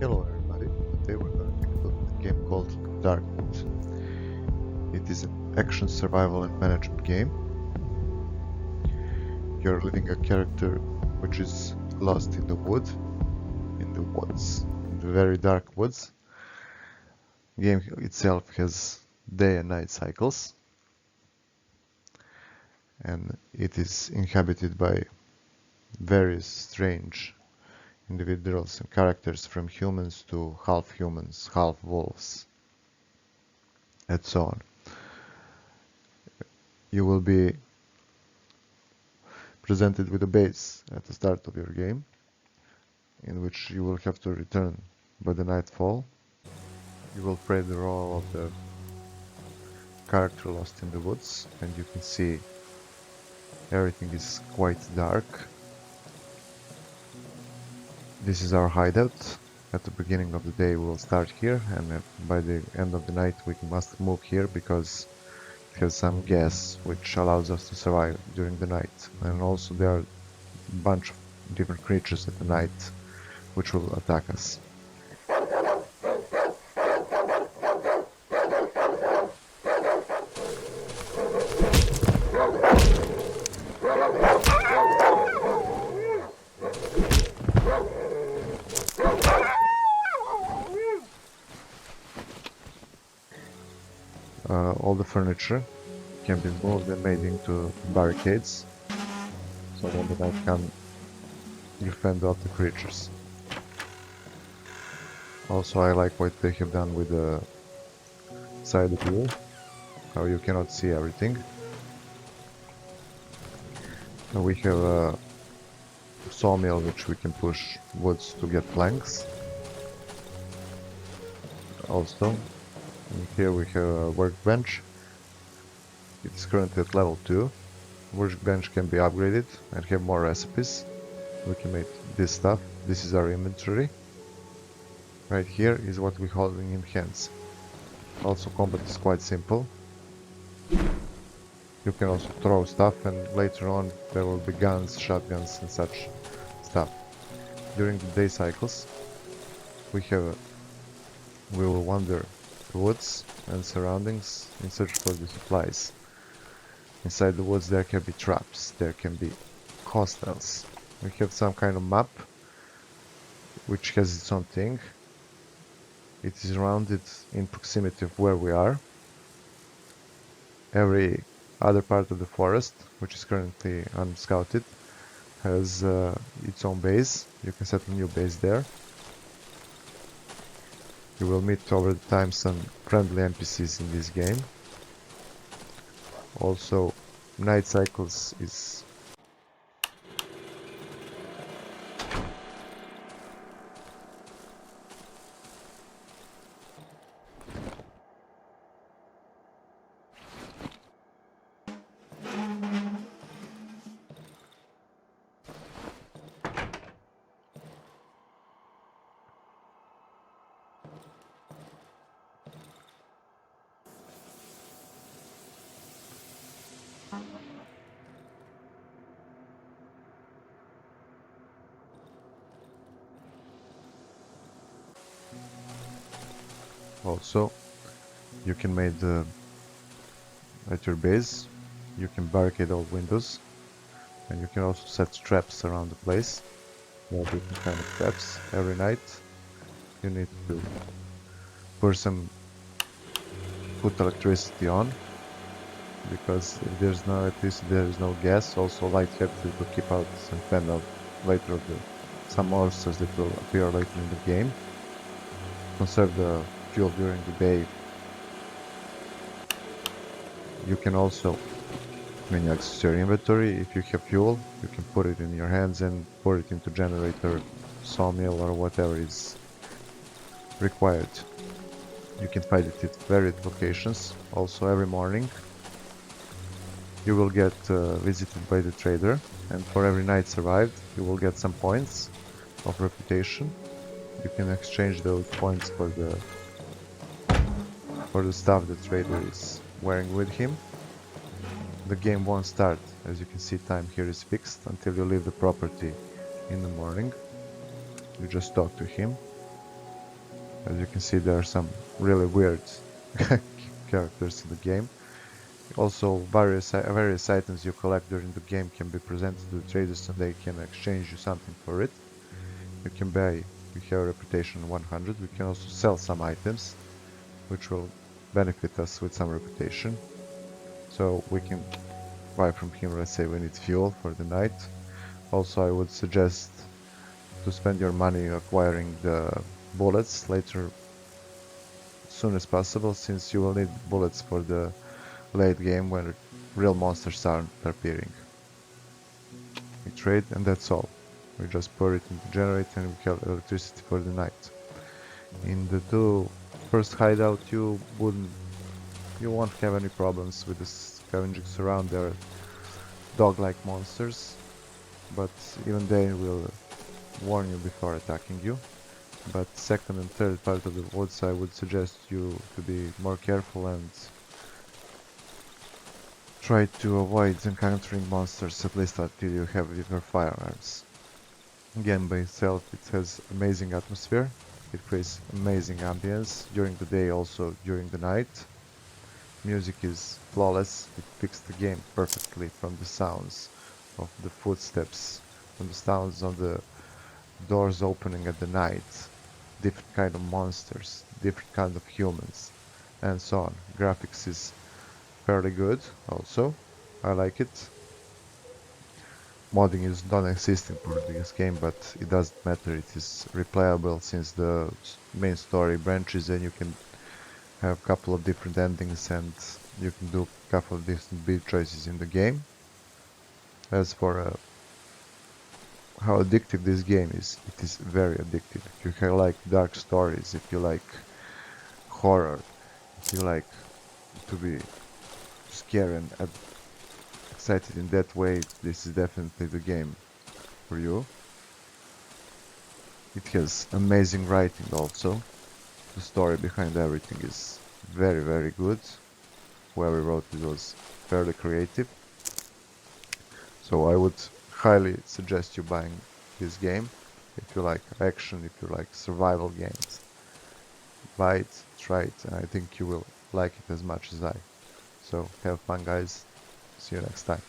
Hello everybody, today we're going to take a look at a game called Darkwood. It is an action survival and management game. You're leading a character which is lost in the woods, in the very dark woods. The game itself has day and night cycles, and it is inhabited by various strange individuals and characters, from humans to half humans, half wolves, and so on. You will be presented with a base at the start of your game, in which you will have to return by the nightfall. You will play the role of the character lost in the woods, and you can see everything is quite dark. This is our hideout. At the beginning of the day we will start here, and by the end of the night we must move here because it has some gas which allows us to survive during the night. And also there are a bunch of different creatures at the night which will attack us. All the furniture can be moved and made into barricades, so that the night can defend off the creatures. Also, I like what they have done with the side view, how you cannot see everything. We have a sawmill which we can push woods to get planks. Also, here we have a workbench. It's currently at level 2. Workbench can be upgraded and have more recipes. We can make this stuff. This is our inventory. Right here is what we're holding in hands. Also, combat is quite simple. You can also throw stuff, and later on there will be guns, shotguns and such stuff. During the day cycles we will wander the woods and surroundings in search for the supplies. Inside the woods there can be traps, there can be hostiles. We have some kind of map which has its own thing. It is rounded in proximity of where we are. Every other part of the forest, which is currently unscouted, has its own base. You can set a new base there. You will meet over the time some friendly NPCs in this game. Also, night cycles is also you can make at your base. You can barricade all windows, and you can also set traps around the place. There are different kind of traps. Every night you need to put electricity on, because if there's no electricity there is no gas. Also light have to keep out some kind of later some monsters that will appear later in the game. Conserve the fuel during the day. You can also, when you access your inventory, if you have fuel, you can put it in your hands and pour it into generator, sawmill or whatever is required. You can find it at various locations. Also, every morning you will get visited by the trader, and for every night survived you will get some points of reputation. You can exchange those points for the stuff the trader is wearing with him. The game won't start, as you can see. Time here is fixed until you leave the property in the morning. You just talk to him. As you can see, there are some really weird characters in the game. Also, various items you collect during the game can be presented to the traders and they can exchange you something for it. You can buy, we have a reputation 100, we can also sell some items which will benefit us with some reputation. So we can buy from him, let's say we need fuel for the night. Also, I would suggest to spend your money acquiring the bullets later as soon as possible, since you will need bullets for the late game when real monsters aren't appearing. We trade and that's all. We just pour it in the generator and we have electricity for the night. In the two first hideout you won't have any problems with the scavengers around. There are dog-like monsters, but even they will warn you before attacking you. But second and third part of the woods I would suggest you to be more careful and try to avoid encountering monsters at least until you have your firearms. Game by itself, it has amazing atmosphere, it creates amazing ambience during the day, also during the night. Music is flawless, it fixed the game perfectly, from the sounds of the footsteps, from the sounds of the doors opening at the night, different kind of monsters, different kind of humans, and so on. Graphics is fairly good also, I like it. Modding is non-existent for this game, but it doesn't matter, it is replayable since the main story branches and you can have a couple of different endings and you can do a couple of different build choices in the game. As for how addictive this game is, it is very addictive. If you like dark stories, if you like horror, if you like to be scared and excited in that way, this is definitely the game for you. It has amazing writing also. The story behind everything is very good. Whoever wrote it was fairly creative. So I would highly suggest you buying this game. If you like action, if you like survival games, buy it, try it, and I think you will like it as much as I. So have fun guys, see you next time.